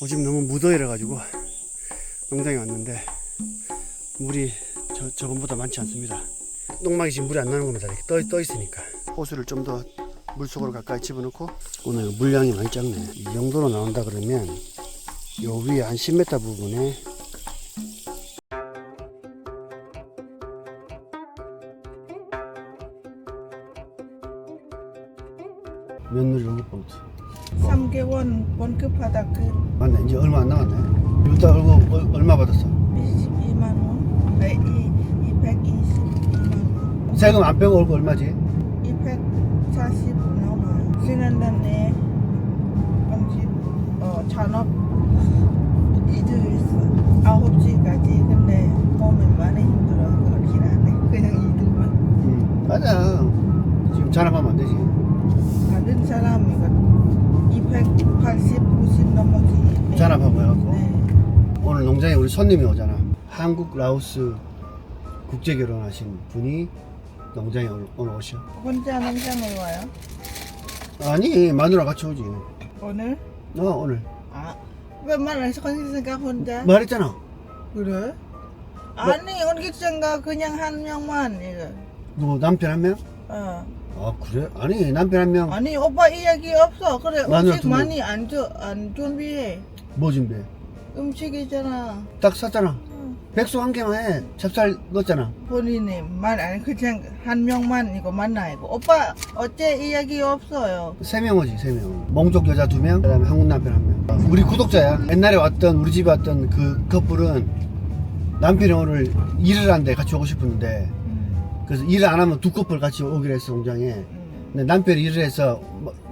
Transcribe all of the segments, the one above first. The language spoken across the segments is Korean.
오줌 너무 묻어이래 가지고 농장에 왔는데 물이 저번보다 많지 않습니다. 농막이 지금 물이 안 나는 겁니다. 이렇게 떠 있으니까 호수를 좀 더 물속으로 가까이 집어넣고, 오늘 물량이 많이 작네. 이 정도로 나온다 그러면 요 위에 한 10m 부분에 며느리 연구봉투 3개월 원급하다 그 맞네. 이제 얼마 안 남았네. 이따 얼마 받았어? 22만 원, 222만 원, 세금 안 빼고 얼굴 얼마지? 240 넘어요. 지난달에 잔업 이주했어. 9시까지. 근데 몸이 많이 힘들어. 그렇긴 하네. 그냥 이주만. 맞아. 지금 잔업하면 안 되지. 다른 사람 이거 280, 90 넘어지. 잔업하고 해갖고. 네. 오늘 농장에 우리 손님이 오잖아. 한국 라오스 국제 결혼하신 분이 농장에 오늘 오셔. 혼자 농장에 와요? 아니, 마누라 같이 오지. 오늘? 오늘. 아, 왜 말해서 건식생각 혼자? 말했잖아. 그래? 아니, 건식생각 그냥 한 명만 이거. 너 남편 한 명? 어. 아, 그래? 아니, 남편 한 명. 아니, 오빠 이야기 없어. 그래, 마누라 음식 두 명. 많이 안 준비해. 뭐 준비해? 음식이잖아. 딱 샀잖아. 응. 백숙 한 개만 해. 찹쌀 넣었잖아. 본인이 말 안 해. 그냥 한 명만 이거 만나고. 오빠 어째 이야기 없어요. 3명 오지, 3명. 몽족 여자 2명, 그 다음에 한국 남편 1명. 우리 구독자야. 옛날에 우리 집에 왔던 그 커플은 남편이 오늘 일을 한대 같이 오고 싶었는데, 그래서 일을 안 하면 두 커플 같이 오기로 했어, 공장에. 근데 남편이 일을 해서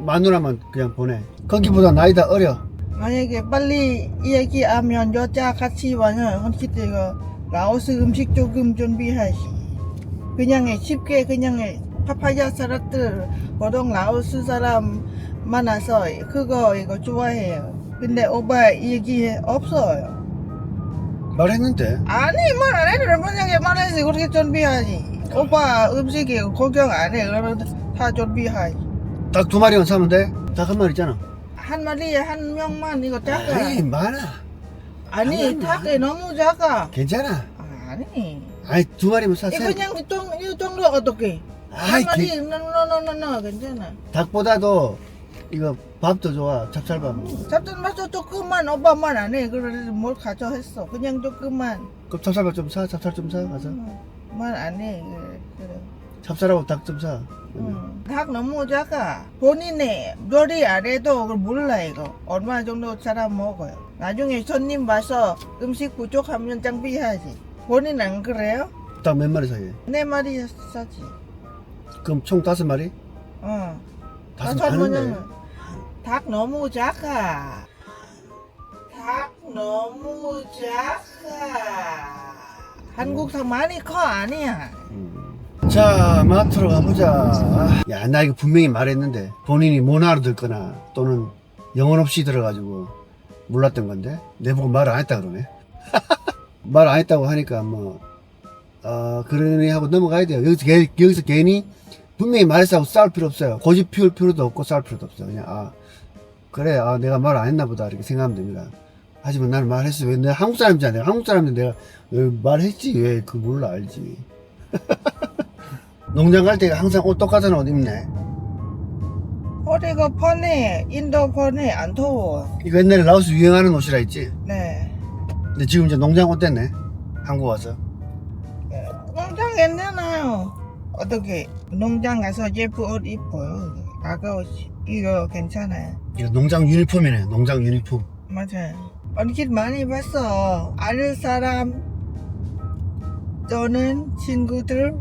마누라만 그냥 보내. 거기보다 나이가 어려. 만약에 빨리 이야기하면 여자 같이 와요. 헌키트 이거 라오스 음식 조금 준비하시. 그냥 쉽게 그냥 파파야 사라트 보통 라오스 사람 많아서 그거 이거 좋아해요. 근데 오빠 얘기 없어요. 말했는데. 아니 말 안 해. 만약에 말해서 그렇게 준비하지. 오빠 음식이 구경 안 해. 그러면 다 준비하지. 딱 2마리만 사면 돼? 딱 한 마리 있잖아. 한 마리에 한 명만 이거 작아. 아이, 많아. 아니 닭이 너무 작아. 괜찮아. 아니. 아이, 2마리만 사. 이거 그냥 이 정도 어떻게? 아이, 한 마리 no 괜찮아. 닭보다도 이거 밥도 좋아. 찹쌀밥. 잡든 맛도 조금만 오빠만 안 해. 그래서 뭘 가져 했어. 그냥 조금만. 그럼 찹쌀밥 좀 사. 찹쌀 좀 사. 가서. 말 안 해. 그래. 찹쌀하고 닭 좀 사. 닭 너무 작아. 본인이 요리 안 해도 그걸 몰라 이거. 얼마 정도 사람 먹어요. 나중에 손님 와서 음식 부족하면 장비하지. 본인 안 그래요? 닭 몇 마리 사게? 4마리 사지. 그럼 총 5마리? 어. 5 많은데. 닭 너무 작아. 닭 너무 작아. 한국산 많이 커 아니야. 자, 마트로 가보자. 야, 나 이거 분명히 말했는데 본인이 모나로 듣거나 또는 영혼 없이 들어가지고 몰랐던 건데 내보고 말을 안 했다 그러네. 말 안 했다고 하니까 그러니 하고 넘어가야 돼요. 여기서 괜히 분명히 말했다고 싸울 필요 없어요. 고집 피울 필요도 없고 싸울 필요도 없어요. 그냥 그래, 내가 말 안 했나 보다 이렇게 생각하면 됩니다. 하지만 나는 말했어. 왜 내가 한국 사람이잖아. 내가 한국 사람인데 내가 왜 말했지. 왜 그 몰라 알지. 농장 갈 때 항상 옷 똑같은 옷 입네. 어디가 편해. 인도 편해. 안 더워. 이거 옛날에 라오스 유행하는 옷이라 했지. 네. 근데 지금 이제 농장 옷 됐네. 한국 와서. 농장 괜찮아요. 어떻게 농장 가서 예쁜 옷 입어요. 아까 이거 괜찮아요. 이거 농장 유니폼이네. 농장 유니폼. 맞아요. 언깃 많이 봤어. 아는 사람 또는 친구들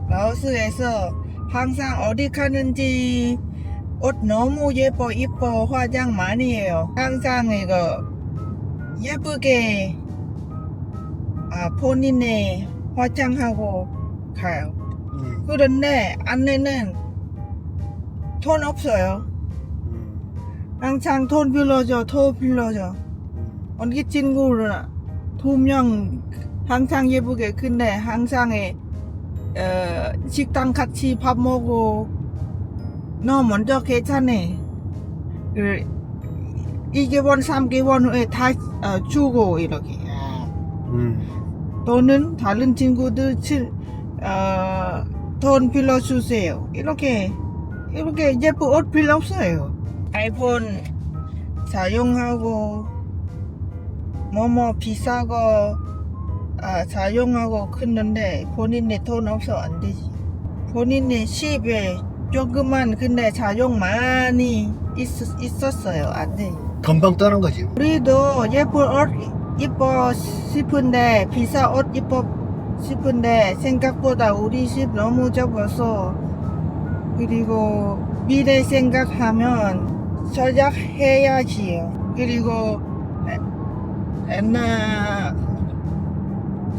라오스에서 항상 어디 가는지 옷 너무 예뻐 이뻐 화장 많이 해요. 항상 이거 예쁘게 본인의 화장하고 가요. 그런데 안에는 돈 없어요. 항상 돈 빌려줘. 언기 친구는 2명 항상 예쁘게. 근데 항상 식당 같이 밥 먹고 너 먼저 괜찮아. 2개월, 3개월 후에 다 주고 이렇게. 또는 다른 친구들 돈 빌려주세요. 이렇게 예쁜 옷 필요 없어요. 아이폰 사용하고 뭐뭐 비싸고 사용하고 그런데 본인의 돈 없어 안 되지. 본인의 집에 조금만 근데 사용 많이 있었어요. 안 돼. 금방 떠는 거지. 우리도 예쁜 옷 입고 싶은데 비싼 옷 입고 싶은데 생각보다 우리 집 너무 좁아서 그리고 미래 생각하면 절약해야지요. 그리고 옛날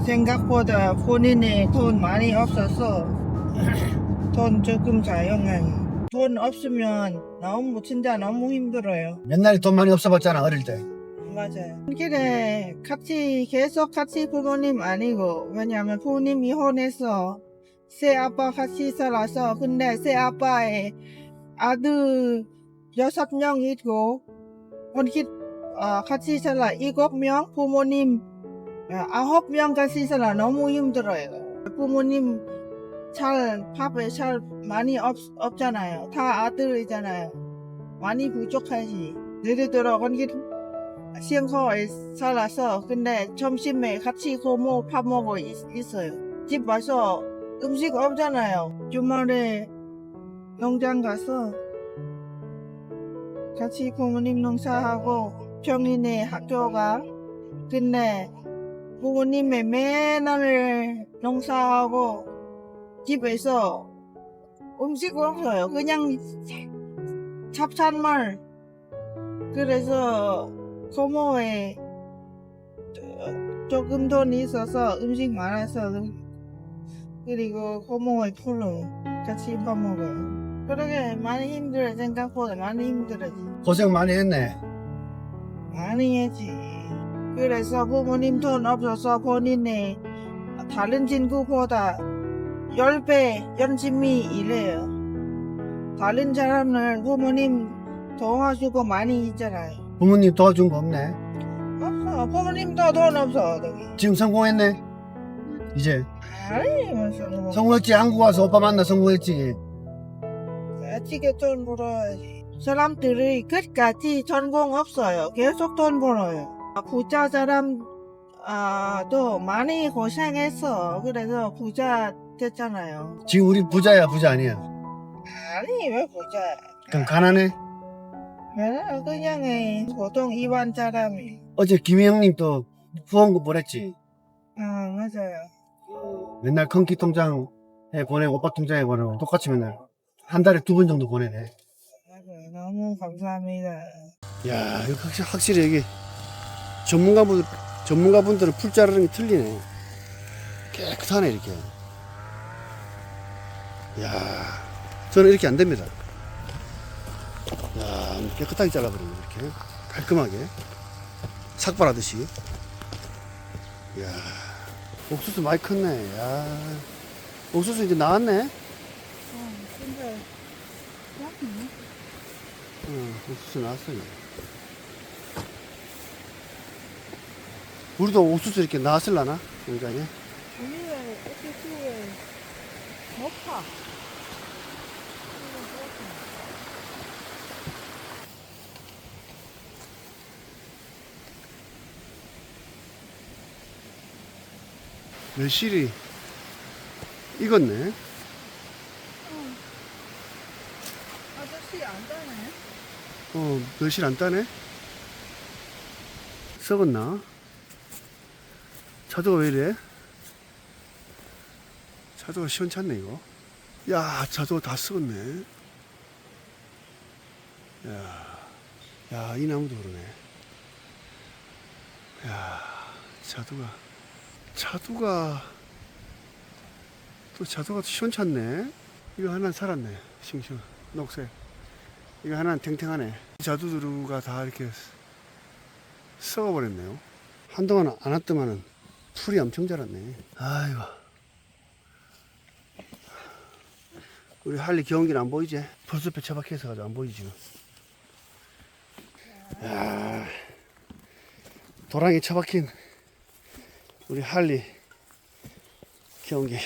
생각보다 본인의 돈 많이 없어서 돈 조금 사용해요. 돈 없으면 진짜 너무 힘들어요. 옛날에 돈 많이 없어봤잖아 어릴 때. 맞아요. 길에 계속 같이 부모님 아니고 왜냐면 부모님 이혼해서 새 아빠 같이 살아서 근데 새 아빠의 아들 6명 있고 같이 살아 7명 부모님 9명 같이 살아 너무 힘들어요. 부모님 밥에 잘 많이 없잖아요. 다 아들이잖아요. 많이 부족하지. 예를 들어 시흥서에 살아서 근데 점심에 같이 고모 밥 먹고 있어요. 집 와서 음식 없잖아요. 주말에 농장 가서 같이 부모님 농사하고 평일에 학교가 근데 부모님이 맨날 농사하고 집에서 음식 없어요. 그냥 잡산말. 그래서 고모에 조금 돈이 있어서 음식 많아서 그리고 고모의 풀로 같이 밥 먹어요. 그러게 많이 힘들어. 생각보다 많이 힘들어지. 고생 많이 했네. 많이 했지. 그래서 부모님 돈 없어서 본인의 다른 친구보다 10배 열심히 일해요. 다른 사람은 부모님 도와주고 많이 있잖아요. 부모님 도와준 거 없네. 없어. 부모님도 돈 없어. 여기. 지금 성공했네. 이제 아니 무슨 성공했지. 한국 와서 오빠 만나 성공했지. 어떻게 돈 벌어야지. 사람들이 끝까지 전공 없어요. 계속 돈 벌어요. 부자 사람 또 많이 고생했어. 그래서 부자 됐잖아요. 지금 우리 부자야 부자 아니야? 아니 왜 부자야? 그럼 가난해? 그냥 보통 일반 사람이. 어제 김혜영님 또 후원금 보냈지? 맞아요. 맨날 컨키 통장에 보내고 오빠 통장에 보내고 똑같이 맨날 한 달에 2번 정도 보내네. 맞아요. 너무 감사합니다. 야 이거 확실히 이게 전문가분들은 풀 자르는 게 틀리네. 깨끗하네 이렇게. 야 저는 이렇게 안 됩니다. 야 깨끗하게 잘라버리네 이렇게 깔끔하게 삭발하듯이. 야 옥수수 많이 컸네. 야 옥수수 이제 나왔네. 근데 옥수수 나왔어요. 우리도 옥수수 이렇게 나왔을라나 공장에? 우리는 옥수수에 높아. 매실이 익었네. 아저씨 안 따네. 매실 안 따네. 썩었나? 차도가 왜 이래? 차도가 시원찮네 이거. 야 차도가 다 썩었네. 야 이 나무도 그러네. 야 차도가 또 시원찮네. 이거 하나는 살았네. 싱싱 녹색. 이거 하나는 탱탱하네. 자두가 다 이렇게 썩어버렸네요. 한동안 안 왔더만은 풀이 엄청 자랐네. 아이고. 우리 할리 경기는 안 보이지? 벌써 처박혀서 가지고 안 보이지 지금. 야, 도랑이 처박힌 우리 할리 경기.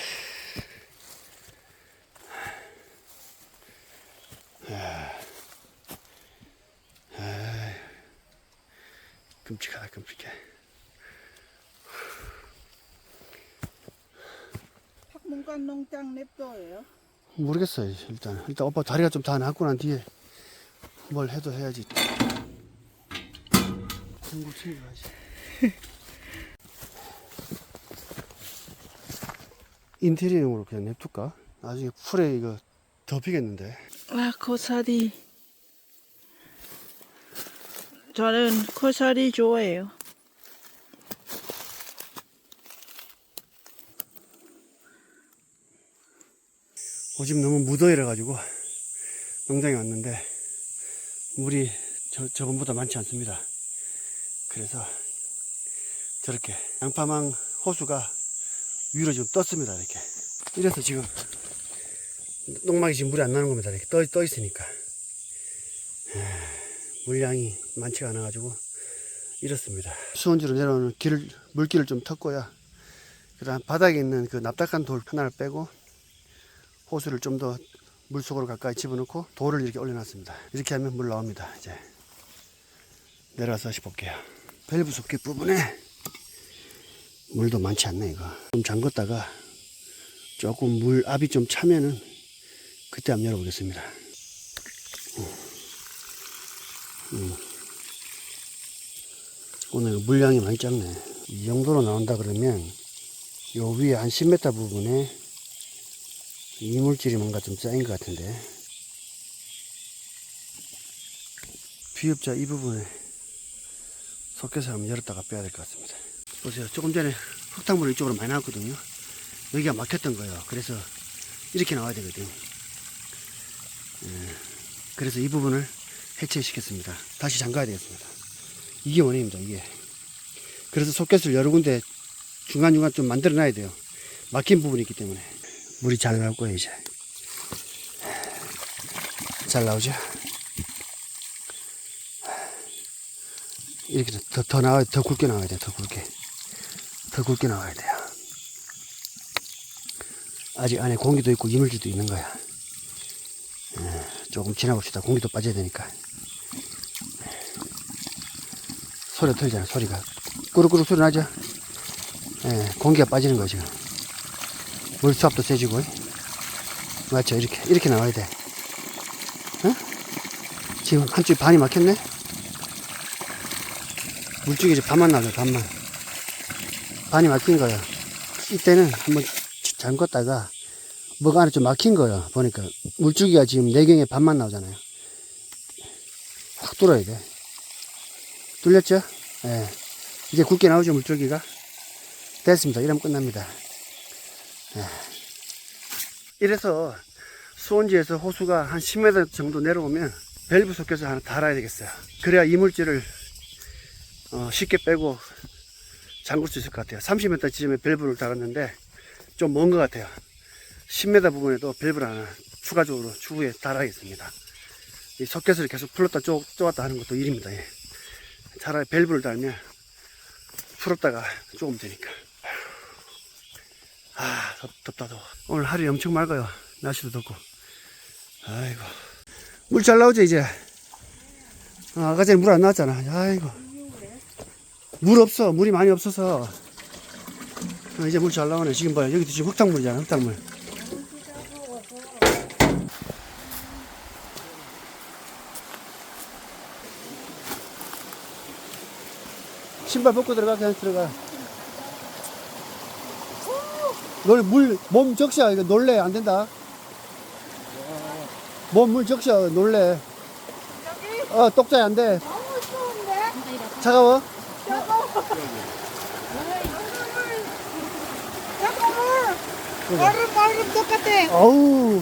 끔찍하다, 끔찍해. 박문관 농장 냅둬요. 모르겠어요. 일단 오빠 다리가 좀 다 낫고 난 뒤에 뭘 해도 해야지. 공구 챙겨야지. 인테리어용으로 그냥 냅둘까? 나중에 풀에 이거 덮이겠는데. 아, 고사리. 저는 고사리 좋아해요. 오집 너무 무더위라 가지고 농장에 왔는데 물이 저번보다 많지 않습니다. 그래서 저렇게 양파망 호수가 위로 지금 떴습니다. 이렇게. 이래서 지금 농막이 지금 물이 안 나는 겁니다. 이렇게 떠 있으니까. 물량이 많지가 않아 가지고 이렇습니다. 수원지로 내려오는 물길을 좀 텄고요. 그다음 바닥에 있는 그 납작한 돌 하나를 빼고 호수를 좀 더 물속으로 가까이 집어넣고 돌을 이렇게 올려놨습니다. 이렇게 하면 물 나옵니다. 이제 내려와서 다시 볼게요. 밸브 소켓 부분에 물도 많지 않네. 이거 좀 잠궜다가 조금 물 압이 좀 차면은 그때 한번 열어보겠습니다. 오늘 물량이 많이 작네. 이 정도로 나온다 그러면 요 위에 한 10m 부분에 이물질이 뭔가 좀 쌓인 것 같은데, 비읍자 이 부분에 소켓을 한번 열었다가 빼야 될 것 같습니다. 보세요. 조금 전에 흙탕물이 이쪽으로 많이 나왔거든요. 여기가 막혔던 거예요. 그래서 이렇게 나와야 되거든요. 그래서 이 부분을 해체시켰습니다. 다시 잠가야 되겠습니다. 이게 원인입니다. 이게. 그래서 소켓을 여러 군데 중간중간 좀 만들어 놔야 돼요. 막힌 부분이 있기 때문에. 물이 잘 나올 거예요. 이제 잘 나오죠. 이렇게 더 나와야, 더 굵게 나와야 돼요. 더 굵게 나와야 돼요. 아직 안에 공기도 있고 이물질도 있는 거야. 조금 지나봅시다. 공기도 빠져야 되니까. 소리 틀리잖아. 소리가 꾸룩꾸룩 소리 나죠. 공기가 빠지는 거죠. 물 수압도 세지고. 맞죠? 이렇게 나와야 돼. 지금 한쪽이 반이 막혔네? 물줄기 이제 반만 나와요. 반이 막힌 거야. 이때는 한번 잠궜다가 뭐가 안에 좀 막힌 거야. 보니까 물줄기가 지금 내경에 반만 나오잖아요. 확 뚫어야 돼. 뚫렸죠? 이제 굵게 나오죠. 물줄기가. 됐습니다. 이러면 끝납니다. 이래서 수온지에서 호수가 한 10m 정도 내려오면 밸브 소켓을 하나 달아야 되겠어요. 그래야 이물질을 쉽게 빼고 잠글 수 있을 것 같아요. 30m 지점에 밸브를 달았는데 좀 먼 것 같아요. 10m 부분에도 밸브를 하나 추가적으로 추후에 달아야겠습니다. 이 소켓을 계속 풀었다 쪼았다 하는 것도 일입니다. 차라리 밸브를 달면 풀었다가 쪼으면 되니까. 덥다 더워. 오늘 하루 엄청 맑아요. 날씨도 덥고. 아이고, 물 잘 나오죠 이제. 아까 전에 물 안 나왔잖아. 아이고, 물 없어. 물이 많이 없어서 이제 물 잘 나오네. 지금 봐요. 여기도 지금 흙탕물이잖아. 흙탕물. 신발 벗고 들어가. 그냥 들어가. 몸 적셔. 이거 놀래. 안 된다. 물 적셔. 놀래. 똑자야 안 돼. 너무 추운데? 차가워? 얼음 똑같아. 어우.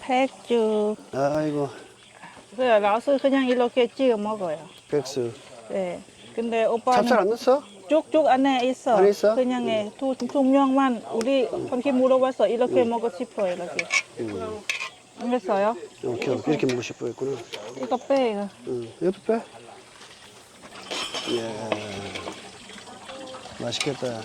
백주. 아이고. 그래, 라오스 그냥 이렇게 찍어 먹어요. 백수. 네. 근데 오빠는 찹쌀 안 넣었어? 쭉쭉 안에 있어. 안에 있어? 그냥 해. 두 명만 우리 그렇게 물어봤어. 이렇게 먹고 싶어 이렇게. 알겠어요. 이렇게 먹고 싶어 했구나. 이거 빼, 이거. 응, 이것도 빼. 예. 맛있겠다.